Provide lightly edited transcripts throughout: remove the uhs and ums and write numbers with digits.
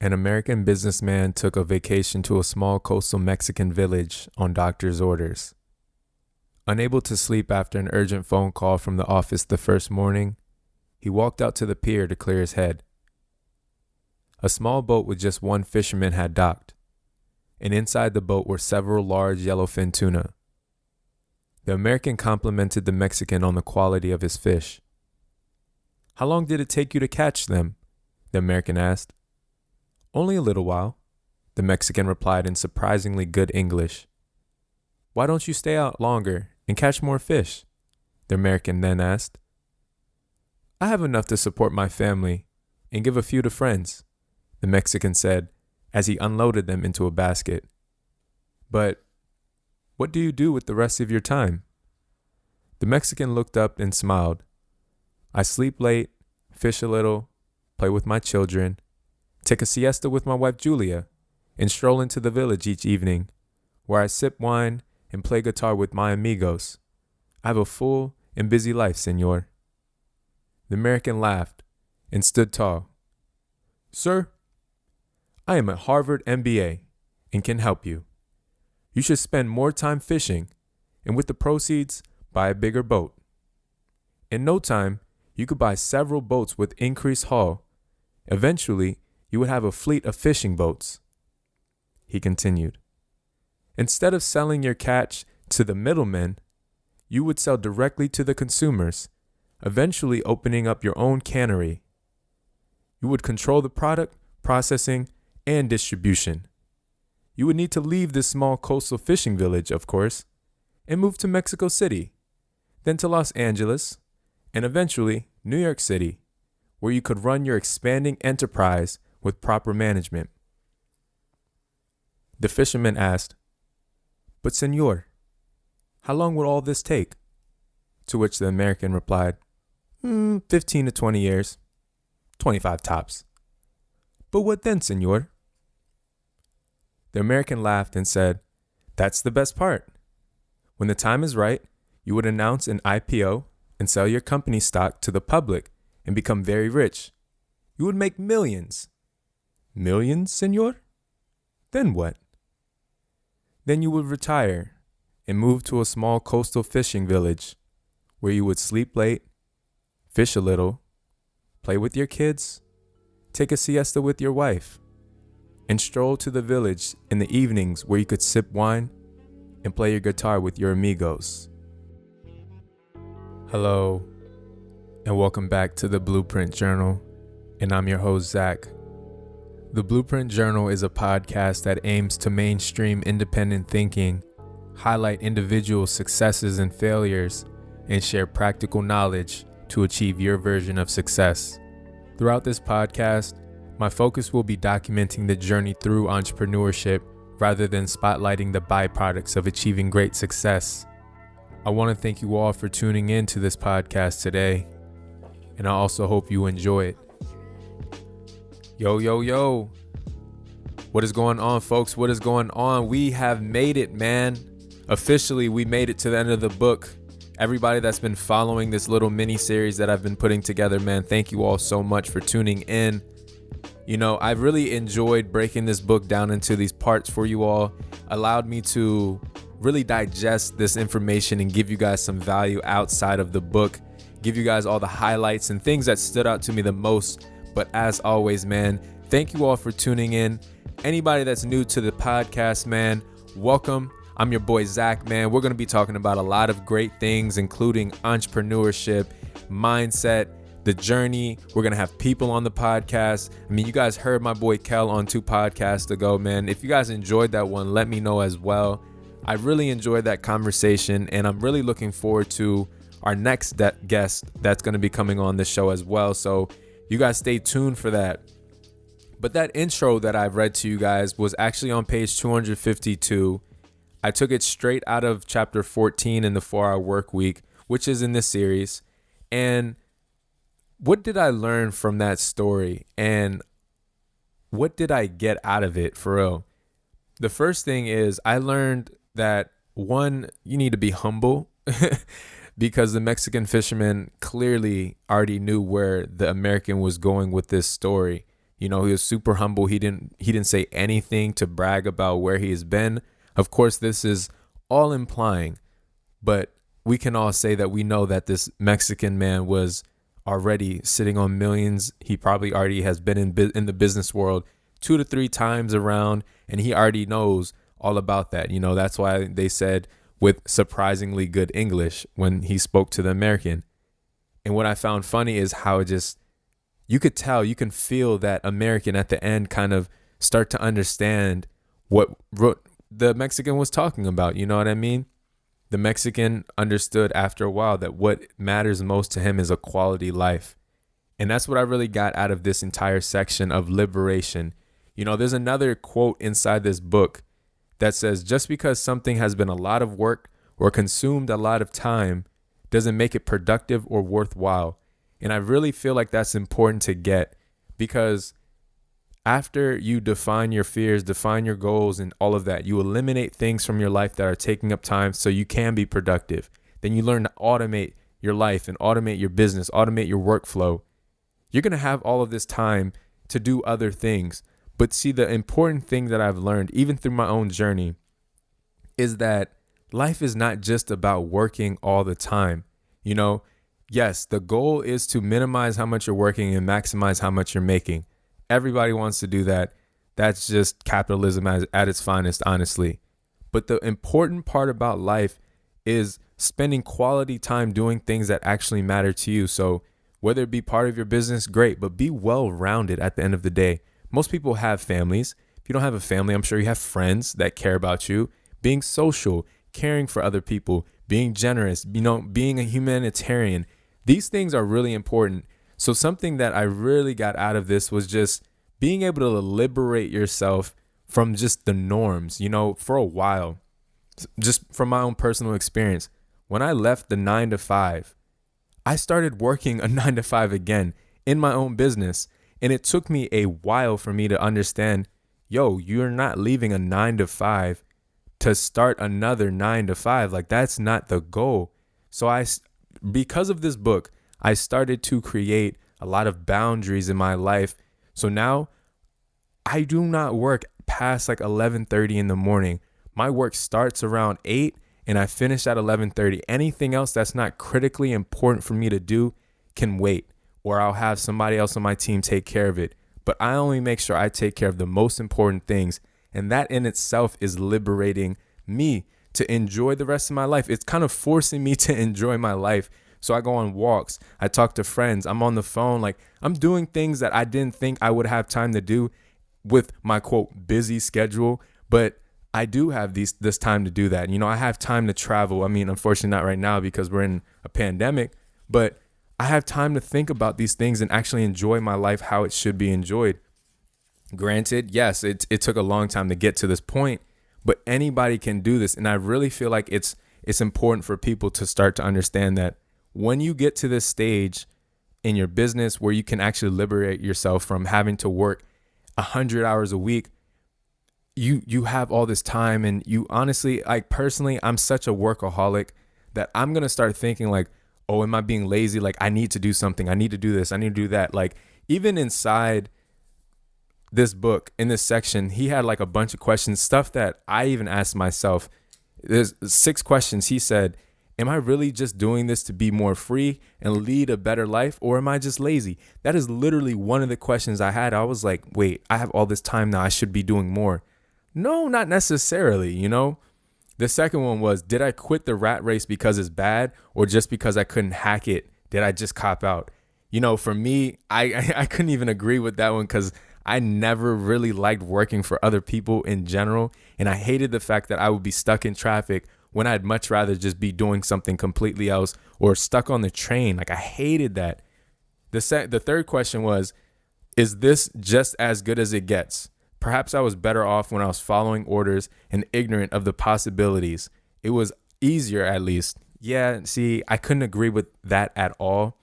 An American businessman took a vacation to a small coastal Mexican village on doctor's orders. Unable to sleep after an urgent phone call from the office the first morning, he walked out to the pier to clear his head. A small boat with just one fisherman had docked, and inside the boat were several large yellowfin tuna. The American complimented the Mexican on the quality of his fish. "How long did it take you to catch them?" the American asked. "Only a little while," the Mexican replied in surprisingly good English. "Why don't you stay out longer and catch more fish?" the American then asked. "I have enough to support my family and give a few to friends," the Mexican said as he unloaded them into a basket. "But what do you do with the rest of your time?" The Mexican looked up and smiled. "I sleep late, fish a little, play with my children, take a siesta with my wife Julia, and stroll into the village each evening, where I sip wine and play guitar with my amigos. I have a full and busy life, senor." The American laughed and stood tall. "Sir, I am a Harvard MBA and can help you. You should spend more time fishing, and with the proceeds, buy a bigger boat. In no time, you could buy several boats with increased haul. Eventually, you would have a fleet of fishing boats." He continued. "Instead of selling your catch to the middlemen, you would sell directly to the consumers, eventually opening up your own cannery. You would control the product, processing, and distribution. You would need to leave this small coastal fishing village, of course, and move to Mexico City, then to Los Angeles, and eventually New York City, where you could run your expanding enterprise with proper management." The fisherman asked, "But senor, how long would all this take?" To which the American replied, 15 to 20 years, 25 tops. "But what then, senor?" The American laughed and said, "That's the best part. When the time is right, you would announce an IPO and sell your company stock to the public and become very rich. You would make millions." "Millions, senor? Then what?" "Then you would retire and move to a small coastal fishing village where you would sleep late, fish a little, play with your kids, take a siesta with your wife, and stroll to the village in the evenings where you could sip wine and play your guitar with your amigos." Hello, and welcome back to the Blueprint Journal, and I'm your host, Zach. The Blueprint Journal is a podcast that aims to mainstream independent thinking, highlight individual successes and failures, and share practical knowledge to achieve your version of success. Throughout this podcast, my focus will be documenting the journey through entrepreneurship rather than spotlighting the byproducts of achieving great success. I want to thank you all for tuning in to this podcast today, and I also hope you enjoy it. Yo. What is going on, folks? What is going on? We have made it, man. Officially, we made it to the end of the book. Everybody that's been following this little mini series that I've been putting together, man, thank you all so much for tuning in. You know, I've really enjoyed breaking this book down into these parts for you all. Allowed me to really digest this information and give you guys some value outside of the book. Give you guys all the highlights and things that stood out to me the most. But as always, man, thank you all for tuning in. Anybody that's new to the podcast, man, welcome. I'm your boy, Zach, man. We're going to be talking about a lot of great things, including entrepreneurship, mindset, the journey. We're going to have people on the podcast. I mean, you guys heard my boy Kel on 2 podcasts ago, man. If you guys enjoyed that one, let me know as well. I really enjoyed that conversation, and I'm really looking forward to our next guest that's going to be coming on the show as well. So you guys stay tuned for that. But that intro that I've read to you guys was actually on page 252. I took it straight out of chapter 14 in the 4-Hour Work Week, which is in this series. And what did I learn from that story? And what did I get out of it for real? The first thing is I learned that, one, you need to be humble because the Mexican fisherman clearly already knew where the American was going with this story. You know, he was super humble. He didn't say anything to brag about where he has been. Of course, this is all implying, but we can all say that we know that this Mexican man was already sitting on millions. He probably already has been in the business world 2 to 3 times around, and he already knows all about that. You know, that's why they said with surprisingly good English when he spoke to the American. And what I found funny is how you could tell, you can feel that American at the end kind of start to understand what the Mexican was talking about. You know what I mean? The Mexican understood after a while that what matters most to him is a quality life. And that's what I really got out of this entire section of liberation. You know, there's another quote inside this book that says, just because something has been a lot of work or consumed a lot of time doesn't make it productive or worthwhile. And I really feel like that's important to get, because after you define your fears, define your goals and all of that, you eliminate things from your life that are taking up time so you can be productive. Then you learn to automate your life and automate your business, automate your workflow. You're going to have all of this time to do other things. But see, the important thing that I've learned, even through my own journey, is that life is not just about working all the time. You know, yes, the goal is to minimize how much you're working and maximize how much you're making. Everybody wants to do that. That's just capitalism at its finest, honestly. But the important part about life is spending quality time doing things that actually matter to you. So whether it be part of your business, great, but be well-rounded at the end of the day. Most people have families. If you don't have a family, I'm sure you have friends that care about you. Being social, caring for other people, being generous, you know, being a humanitarian. These things are really important. So something that I really got out of this was just being able to liberate yourself from just the norms, you know, for a while. Just from my own personal experience, when I left the 9 to 5, I started working a 9 to 5 again in my own business. And it took me a while for me to understand, yo, you're not leaving a 9 to 5 to start another 9 to 5. Like, that's not the goal. So because of this book, I started to create a lot of boundaries in my life. So now I do not work past like 11:30 in the morning. My work starts around 8 and I finish at 11:30. Anything else that's not critically important for me to do can wait, or I'll have somebody else on my team take care of it. But I only make sure I take care of the most important things. And that in itself is liberating me to enjoy the rest of my life. It's kind of forcing me to enjoy my life. So I go on walks. I talk to friends. I'm on the phone. Like, I'm doing things that I didn't think I would have time to do with my, quote, busy schedule. But I do have this time to do that. You know, I have time to travel. I mean, unfortunately not right now because we're in a pandemic. But I have time to think about these things and actually enjoy my life how it should be enjoyed. Granted, yes, it took a long time to get to this point, but anybody can do this. And I really feel like it's important for people to start to understand that when you get to this stage in your business where you can actually liberate yourself from having to work 100 hours a week, you have all this time. And you honestly, like, personally, I'm such a workaholic that I'm going to start thinking like, oh, am I being lazy? Like, I need to do something. I need to do this. I need to do that. Like, even inside this book, in this section, he had like a bunch of questions, stuff that I even asked myself. There's 6 questions. He said, am I really just doing this to be more free and lead a better life? Or am I just lazy? That is literally one of the questions I had. I was like, wait, I have all this time now. I should be doing more. No, not necessarily, you know? The second one was, did I quit the rat race because it's bad, or just because I couldn't hack it? Did I just cop out? You know, for me, I couldn't even agree with that one because I never really liked working for other people in general. And I hated the fact that I would be stuck in traffic when I'd much rather just be doing something completely else, or stuck on the train. Like, I hated that. The third question was, is this just as good as it gets? Perhaps I was better off when I was following orders and ignorant of the possibilities. It was easier, at least. Yeah, see, I couldn't agree with that at all.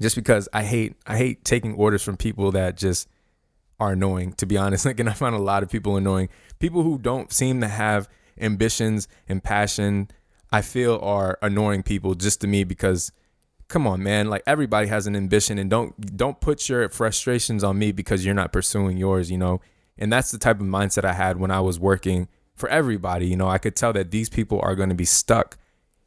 Just because I hate taking orders from people that just are annoying, to be honest. Like, and I find a lot of people annoying. People who don't seem to have ambitions and passion, I feel, are annoying people just to me, because come on, man. Like, everybody has an ambition, and don't put your frustrations on me because you're not pursuing yours, you know? And that's the type of mindset I had when I was working for everybody. You know, I could tell that these people are going to be stuck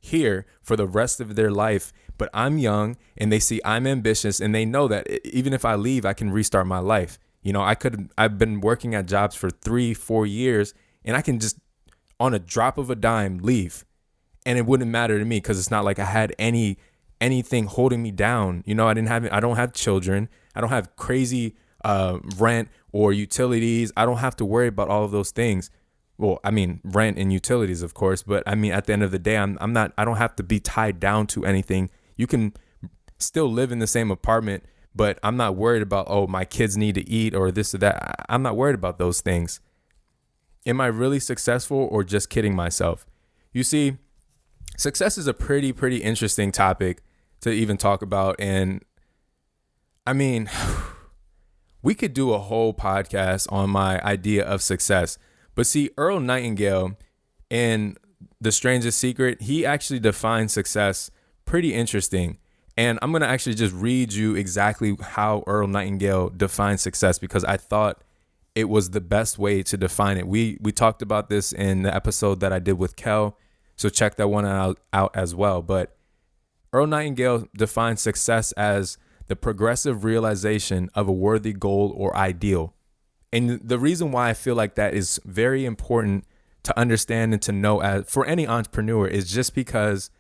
here for the rest of their life, but I'm young and they see I'm ambitious and they know that even if I leave, I can restart my life. You know, I've been working at jobs for 3-4 years and I can just on a drop of a dime leave, and it wouldn't matter to me because it's not like I had anything holding me down. You know, I don't have children. I don't have crazy rent or utilities. I don't have to worry about all of those things. Well, I mean, rent and utilities, of course, but I mean, at the end of the day, I don't have to be tied down to anything. You can still live in the same apartment, but I'm not worried about, oh, my kids need to eat or this or that. I'm not worried about those things. Am I really successful or just kidding myself? You see, success is a pretty interesting topic to even talk about. And I mean, we could do a whole podcast on my idea of success. But see, Earl Nightingale in The Strangest Secret, he actually defines success pretty interesting. And I'm going to actually just read you exactly how Earl Nightingale defines success because I thought it was the best way to define it. We talked about this in the episode that I did with Kel, so check that one out as well. But Earl Nightingale defines success as the progressive realization of a worthy goal or ideal. And the reason why I feel like that is very important to understand and to know as for any entrepreneur is just because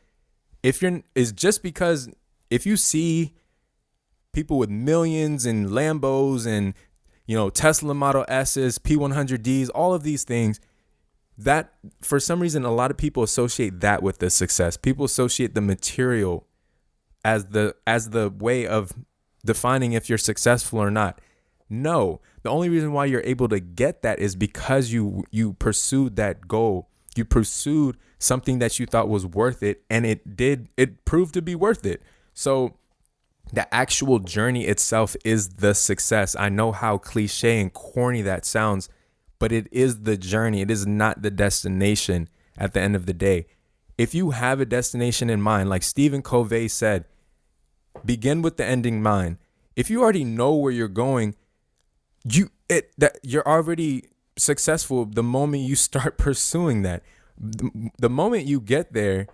if you see people with millions and Lambos and, you know, Tesla Model S's, P100Ds, all of these things, that for some reason, a lot of people associate that with the success. People associate the material as the way of defining if you're successful or not. No, the only reason why you're able to get that is because you pursued that goal. You pursued something that you thought was worth it, and it proved to be worth it. So the actual journey itself is the success. I know how cliche and corny that sounds, but it is the journey. It is not the destination at the end of the day. If you have a destination in mind, like Stephen Covey said, begin with the end in mind. If you already know where you're going, you're already successful the moment you start pursuing that. The moment you get there,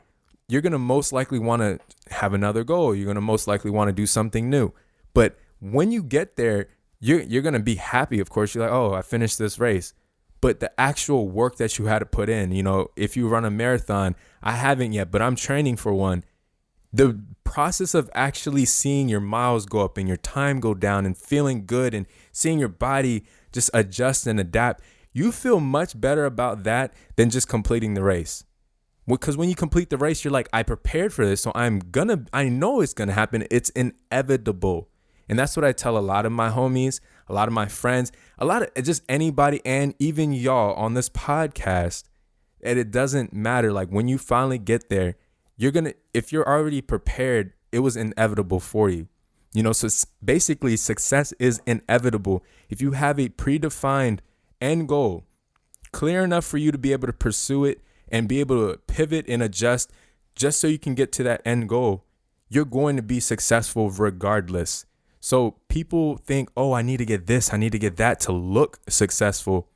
you're going to most likely want to have another goal. You're going to most likely want to do something new. But when you get there, you're going to be happy. Of course, you're like, oh, I finished this race. But the actual work that you had to put in, you know, if you run a marathon, I haven't yet, but I'm training for one. The process of actually seeing your miles go up and your time go down and feeling good and seeing your body just adjust and adapt, you feel much better about that than just completing the race. Because when you complete the race, you're like, I prepared for this, so I know it's going to happen. It's inevitable. And that's what I tell a lot of my homies, a lot of my friends, a lot of just anybody, and even y'all on this podcast. And it doesn't matter. Like, when you finally get there, if you're already prepared, it was inevitable for you. You know, so basically success is inevitable. If you have a predefined end goal, clear enough for you to be able to pursue it and be able to pivot and adjust just so you can get to that end goal, you're going to be successful regardless. So people think, oh, I need to get this, I need to get that to look successful.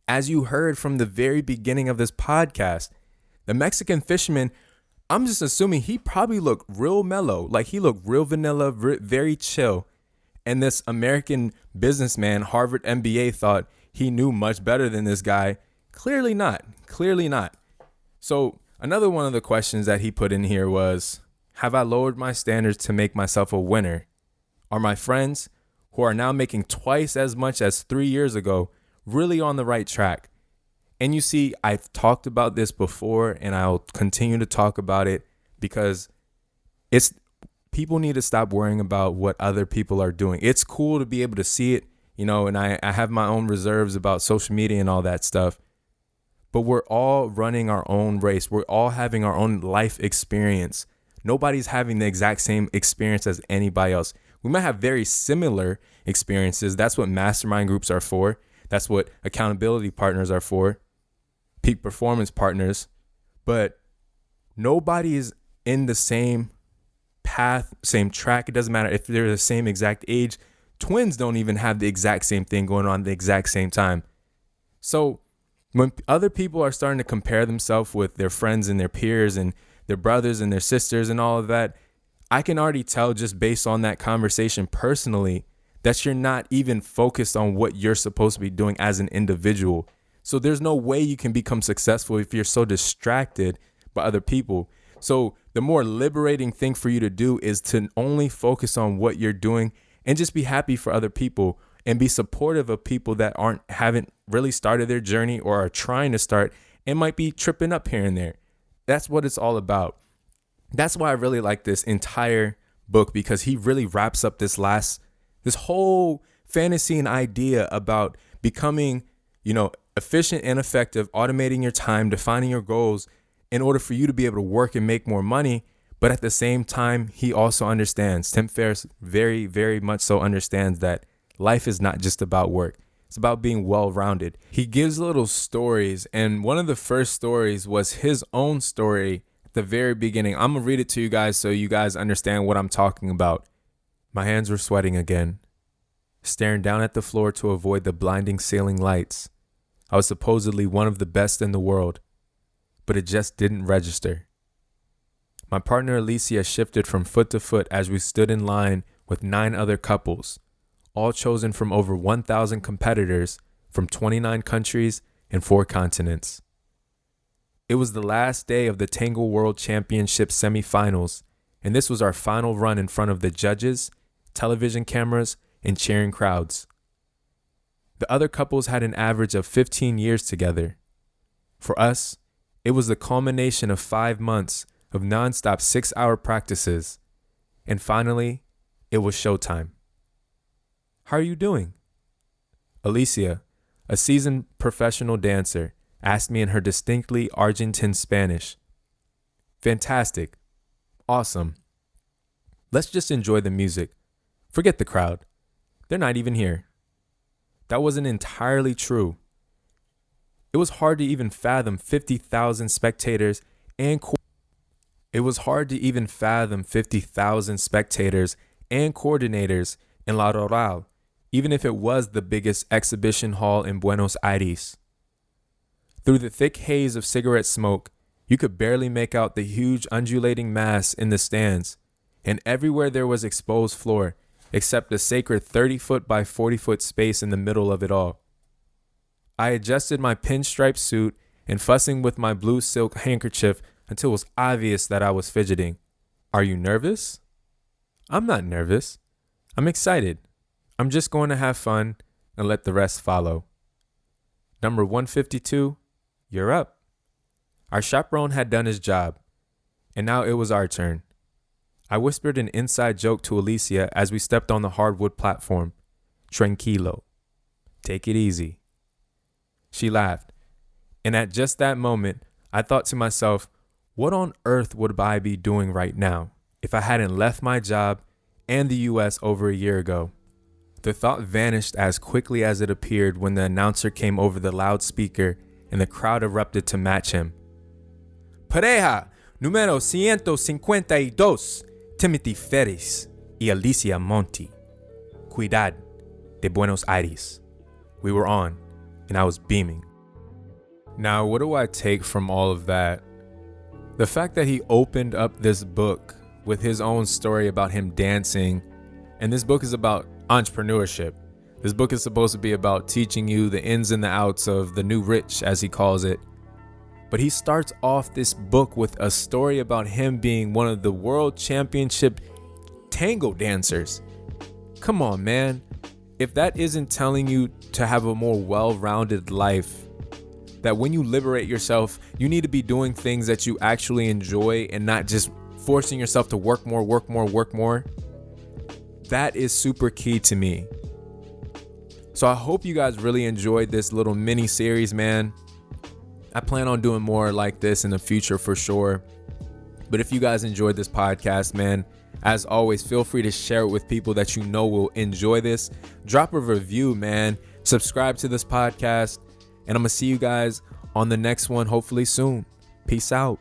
As you heard from the very beginning of this podcast, the Mexican fisherman, I'm just assuming he probably looked real mellow, like he looked real vanilla, very chill. And this American businessman, Harvard MBA, thought he knew much better than this guy. Clearly not. So another one of the questions that he put in here was, have I lowered my standards to make myself a winner? Are my friends, who are now making twice as much as 3 years ago, really on the right track? And you see, I've talked about this before and I'll continue to talk about it because people need to stop worrying about what other people are doing. It's cool to be able to see it, you know, and I have my own reserves about social media and all that stuff. But we're all running our own race. We're all having our own life experience. Nobody's having the exact same experience as anybody else. We might have very similar experiences. That's what mastermind groups are for. That's what accountability partners are for. Peak performance partners. But nobody is in the same path, same track. It doesn't matter if they're the same exact age. Twins don't even have the exact same thing going on at the exact same time. So when other people are starting to compare themselves with their friends and their peers and their brothers and their sisters and all of that, I can already tell just based on that conversation personally that you're not even focused on what you're supposed to be doing as an individual. So there's no way you can become successful if you're so distracted by other people. So the more liberating thing for you to do is to only focus on what you're doing and just be happy for other people and be supportive of people that haven't really started their journey or are trying to start and might be tripping up here and there. That's what it's all about. That's why I really like this entire book, because he really wraps up this whole fantasy and idea about becoming, efficient and effective, automating your time, defining your goals in order for you to be able to work and make more money. But at the same time, he also understands, Tim Ferriss very, very much so understands that life is not just about work. It's about being well-rounded. He gives little stories, and one of the first stories was his own story at the very beginning. I'm going to read it to you guys so you guys understand what I'm talking about. My hands were sweating again, staring down at the floor to avoid the blinding ceiling lights. I was supposedly one of the best in the world, but it just didn't register. My partner Alicia shifted from foot to foot as we stood in line with 9 other couples, all chosen from over 1,000 competitors from 29 countries and 4 continents. It was the last day of the Tango World Championship semifinals, and this was our final run in front of the judges, television cameras, and cheering crowds. The other couples had an average of 15 years together. For us, it was the culmination of 5 months of nonstop 6-hour practices. And finally, it was showtime. How are you doing? Alicia, a seasoned professional dancer, asked me in her distinctly Argentine Spanish. Fantastic. Awesome. Let's just enjoy the music. Forget the crowd. They're not even here. That wasn't entirely true. It was hard to even fathom 50,000 spectators and coordinators in La Doral, even if it was the biggest exhibition hall in Buenos Aires. Through the thick haze of cigarette smoke, you could barely make out the huge undulating mass in the stands, and everywhere there was exposed floor, except the sacred 30-foot by 40-foot space in the middle of it all. I adjusted my pinstripe suit and fussing with my blue silk handkerchief until it was obvious that I was fidgeting. Are you nervous? I'm not nervous. I'm excited. I'm just going to have fun and let the rest follow. Number 152, you're up. Our chaperone had done his job, and now it was our turn. I whispered an inside joke to Alicia as we stepped on the hardwood platform. Tranquilo. Take it easy. She laughed, and at just that moment, I thought to myself, what on earth would I be doing right now if I hadn't left my job and the U.S. over a year ago? The thought vanished as quickly as it appeared when the announcer came over the loudspeaker and the crowd erupted to match him. Pareja número 152, Timothy Ferriss y Alicia Monti. Ciudad de Buenos Aires. We were on, and I was beaming. Now, what do I take from all of that? The fact that he opened up this book with his own story about him dancing, and this book is about entrepreneurship. This book is supposed to be about teaching you the ins and the outs of the new rich, as he calls it. But he starts off this book with a story about him being one of the world championship tango dancers. Come on, man. If that isn't telling you to have a more well-rounded life, that when you liberate yourself, you need to be doing things that you actually enjoy and not just forcing yourself to work more. That is super key to me. So I hope you guys really enjoyed this little mini series, man. I plan on doing more like this in the future for sure. But if you guys enjoyed this podcast, man, as always, feel free to share it with people that you know will enjoy this. Drop a review, man. Subscribe to this podcast. And I'm going to see you guys on the next one, hopefully soon. Peace out.